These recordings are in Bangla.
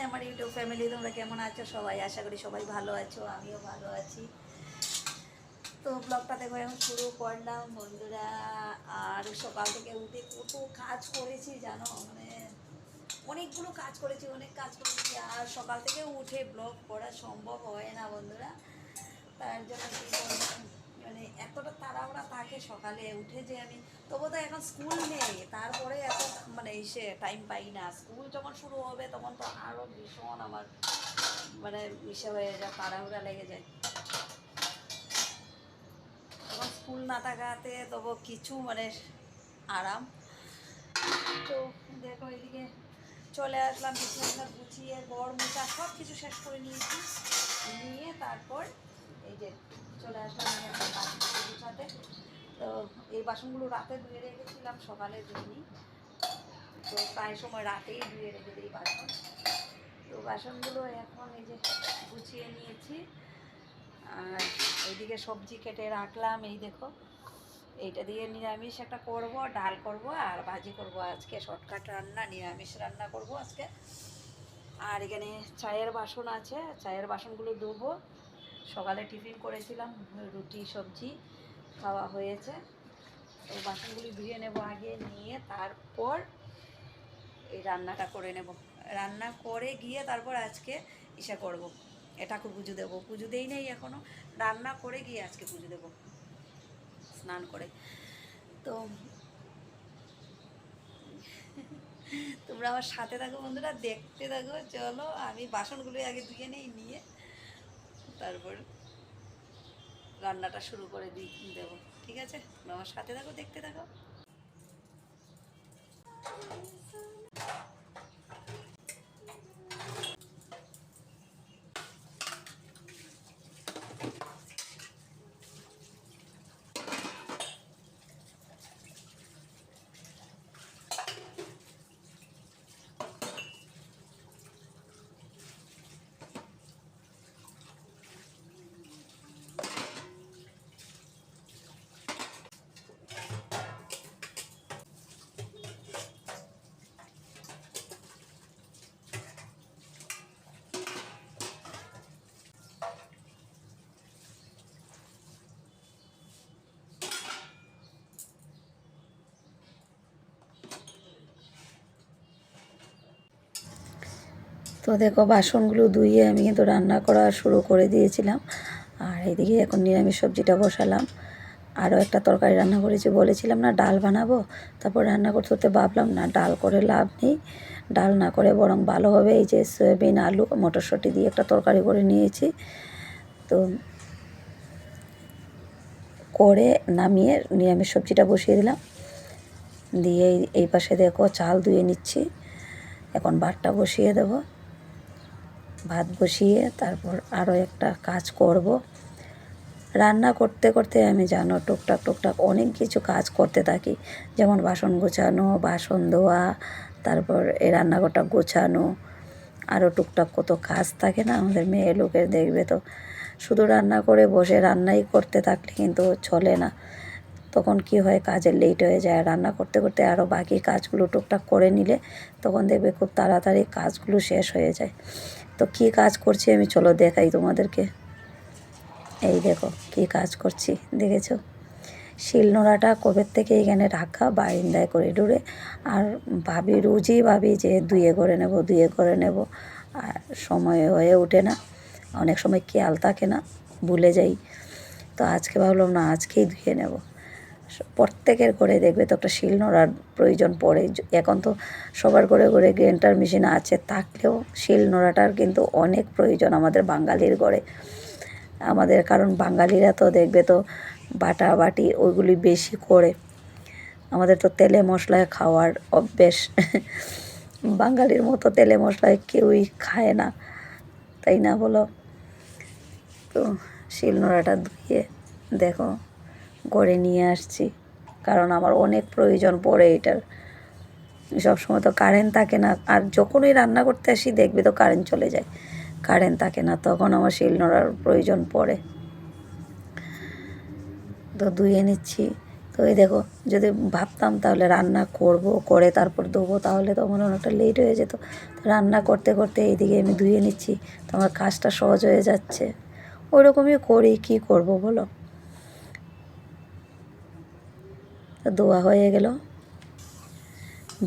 আমার ইউটিউব ফ্যামিলি, তোমরা কেমন আছো সবাই? আশা করি সবাই ভালো আছো, আমিও ভালো আছি। তো ব্লগটা দেখো এখন শুরু করলাম বন্ধুরা। আর সকাল থেকে উঠে কত কাজ করেছি জানো, মানে অনেকগুলো কাজ করেছি, অনেক কাজ করেছি। আর সকাল থেকে উঠে ব্লগ করা সম্ভব হয় না বন্ধুরা। তার জন্য কী বলবো, মানে এতটা তাড়াহুড়া থাকে সকালে উঠে যে আমি, তবু তো এখন স্কুল নেই, তারপরে এত মানে এসে টাইম পাই না। স্কুল যখন শুরু হবে তখন তো আরও ভীষণ আমার মানে ইসে হয়ে যায়, তাড়াহুড়া লেগে যায়। তখন স্কুল না থাকাতে তবু কিছু মানে আরাম। তো দেখো এদিকে চলে আসলাম, বিছানা গুছিয়ে ঘর মোছা সব কিছু শেষ করে নিয়েছি, নিয়ে তারপর এই যে চলে আসলাম বাসন গুছাতে। তো এই বাসনগুলো রাতে ধুয়ে রেখেছিলাম, সকালে ধুইনি। তো প্রায় সময় রাতেই ধুয়ে রেখে দিই বাসন। তো বাসনগুলো এখন এই যে গুছিয়ে নিয়েছি। আর এইদিকে সবজি কেটে রাখলাম, এই দেখো এইটা দিয়ে নিরামিষ একটা করব, ডাল করব আর ভাজি করব। আজকে শর্টকাট রান্না, নিরামিষ রান্না করব আজকে। আর এখানে চায়ের বাসন আছে, চায়ের বাসনগুলো ধোবো। সকালে টিফিন করেছিলাম, রুটি সবজি খাওয়া হয়েছে। তো বাসনগুলি ধুয়ে নেব আগে, নিয়ে তারপর এই রান্নাটা করে নেব। রান্না করে গিয়ে তারপর আজকে ইসা করব, ঠাকুর পুজো দেবো। পুজো দেই নেই এখনও, রান্না করে গিয়ে আজকে পুজো দেবো স্নান করে। তো তোমরা আমার সাথে থাকো বন্ধুরা, দেখতে থাকো। চলো আমি বাসনগুলো আগে ধুয়ে নেই, নিয়ে তারপর রান্নাটা শুরু করে দেবো। ঠিক আছে, তোমরা আমার সাথে থাকো, দেখতে থাকো। তো দেখো বাসনগুলো ধুয়ে আমি কিন্তু রান্না করা শুরু করে দিয়েছিলাম। আর এদিকে এখন নিরামিষ সবজিটা বসালাম। আরও একটা তরকারি রান্না করেছি, বলেছিলাম না ডাল বানাবো। তারপর রান্না করতে করতে ভাবলাম না, ডাল করে লাভ নেই, ডাল না করে বরং ভালো হবে এই যে সয়াবিন আলু মটরশুঁটি দিয়ে একটা তরকারি করে নিয়েছি। তো করে নামিয়ে নিরামিষ সবজিটা বসিয়ে দিলাম। দিয়ে এই পাশে দেখো চাল ধুয়ে নিচ্ছি, এখন ভাতটা বসিয়ে দেবো। ভাত বসিয়ে তারপর আরও একটা কাজ করব। রান্না করতে করতে আমি জানো টুকটাক টুকটাক অনেক কিছু কাজ করতে থাকি, যেমন বাসন গোছানো, বাসন ধোয়া, তারপর এই রান্নাঘরটা গোছানো, আরও টুকটাক কত কাজ থাকে না আমাদের মেয়ে লোকের। দেখবে তো শুধু রান্না করে বসে রান্নাই করতে থাকলে কিন্তু চলে না, তখন কি হয় কাজের লেট হয়ে যায়। রান্না করতে করতে আরও বাকি কাজগুলো টুকটাক করে নিলে তখন দেখবে খুব তাড়াতাড়ি কাজগুলো শেষ হয়ে যায়। তো কী কাজ করছি আমি চলো দেখাই তোমাদেরকে। এই দেখো কী কাজ করছি, দেখেছো? শিলনোড়াটা কবের থেকে এখানে রাখা বারিন্দায় করিডোরে। আর ভাবি রোজই ভাবি যে ধুয়ে করে নেব, ধুয়ে করে নেব, আর সময় হয়ে ওঠে না, অনেক সময় খেয়াল থাকে না, ভুলে যাই। তো আজকে ভাবলাম না, আজকেই ধুয়ে নেব। প্রত্যেকের ঘরে দেখবে তো একটা শিলনোড়ার প্রয়োজন পড়ে। এখন তো সবার ঘরে ঘরে গ্রাইন্ডার মেশিন আছে, থাকলেও শিলনোড়াটার কিন্তু অনেক প্রয়োজন আমাদের বাঙালির ঘরে। আমাদের কারণ বাঙালিরা তো দেখবে তো বাটা বাটি ওইগুলি বেশি করে, আমাদের তো তেলে মশলায় খাওয়ার অভ্যেস। বাঙালির মতো তেলে মশলায় কেউই খায় না, তাই না বলো? তো শিলনোড়াটা ধুয়ে দেখো ঘরে নিয়ে আসছি, কারণ আমার অনেক প্রয়োজন পড়ে এটার। সবসময় তো কারেন্ট থাকে না, আর যখনই রান্না করতে আসি দেখবে তো কারেন্ট চলে যায়, কারেন্ট থাকে না, তখন আমার শিলনোড়ার প্রয়োজন পড়ে। তো ধুয়ে নিচ্ছি। তো তো এই দেখো, যদি ভাবতাম তাহলে রান্না করব, করে তারপর দেবো, তাহলে তো আমার অনেকটা লেট হয়ে যেত। তো রান্না করতে করতে এইদিকে আমি ধুয়ে নিচ্ছি, তো আমার কাজটা সহজ হয়ে যাচ্ছে। ওরকমই করি, কি করব বলো। তো ধোয়া হয়ে গেল,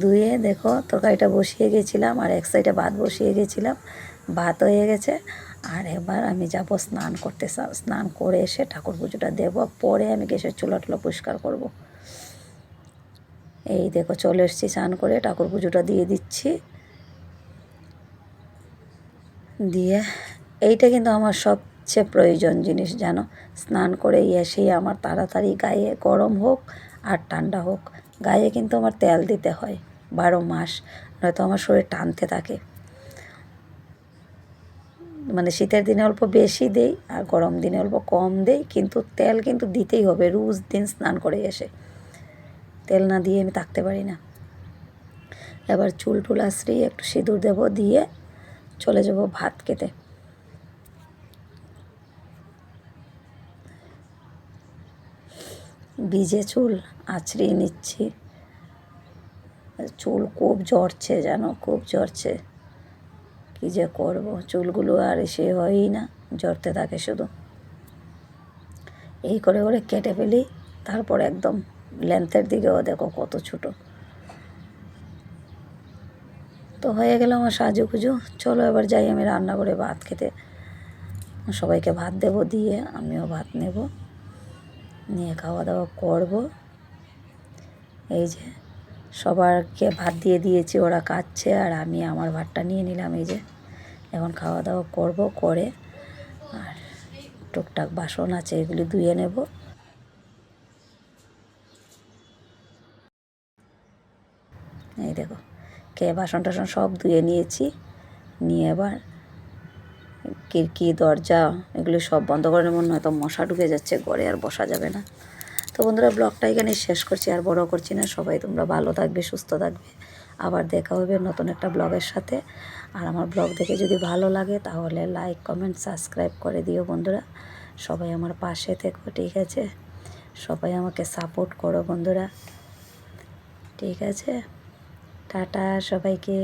ধুয়ে দেখো তরকারিটা বসিয়ে গেছিলাম, আর এক সাইডে ভাত বসিয়ে গেছিলাম, ভাত হয়ে গেছে। আর এবার আমি যাব স্নান করতে, স্নান করে এসে ঠাকুর পুজোটা দেবো, পরে আমি গ্যাসের চুলা টুলা পরিষ্কার করব। এই দেখো চলে এসেছি স্নান করে, ঠাকুর পুজোটা দিয়ে দিচ্ছি। দিয়ে এইটা কিন্তু আমার সবচেয়ে প্রয়োজন জিনিস, জানো। স্নান করে এসেই আমার তাড়াতাড়ি গায়ে, গরম হোক আর ঠান্ডা হোক, গায়ে কিন্তু আমার তেল দিতে হয় 12 মাস, নয়তো আমার শরীর টানতে থাকে। মানে শীতের দিনে অল্প বেশি দেই আর গরম দিনে অল্প কম দেই, কিন্তু তেল কিন্তু দিতেই হবে। রোজ দিন স্নান করে এসে তেল না দিয়ে আমি থাকতে পারি না। এবার চুল টুল আশ্রিয়ে একটু সিঁদুর দেবো, দিয়ে চলে যাব ভাত খেতে। ভিজে চুল আঁচড়িয়ে নিচ্ছি, চুল খুব ঝরছে, জানো, খুব ঝরছে। কী যে করব, চুলগুলো আর এসে হয়ই না, ঝরতে থাকে শুধু। এই করে করে কেটে ফেলি, তারপর একদম লেন্থের দিকেও দেখো কত ছোটো। তো হয়ে গেল আমার সাজুগুজু। চলো এবার যাই আমি রান্না করে ভাত খেতে, সবাইকে ভাত দেব, দিয়ে আমিও ভাত নেব, নিয়ে খাওয়া দাওয়া করব। এই যে সবারকে ভাত দিয়ে দিয়েছি, ওরা খাচ্ছে, আর আমি আমার ভাতটা নিয়ে নিলাম। এই যে এখন খাওয়া দাওয়া করব, করে আর টুকটাক বাসন আছে এগুলি ধুয়ে নেব। এই দেখো খেয়ে বাসন টাসন সব ধুয়ে নিয়েছি, নিয়ে এবার খিড়কি দরজা এগুলি সব বন্ধ করে নেব, নয়তো মশা ঢুকে যাচ্ছে ঘরে, আর বসা যাবে না। তো বন্ধুরা, ব্লগটা এখানে শেষ করছি, আর বড় করছি না। সবাই তোমরা ভালো থাকবে, সুস্থ থাকবে, আবার দেখা হবে নতুন একটা ব্লগের সাথে। আর আমার ব্লগ দেখে যদি ভালো লাগে তাহলে লাইক, কমেন্ট, সাবস্ক্রাইব করে দিও বন্ধুরা। সবাই আমার পাশে থেকো, ঠিক আছে? সবাই আমাকে সাপোর্ট করো বন্ধুরা, ঠিক আছে? টাটা সবাইকে।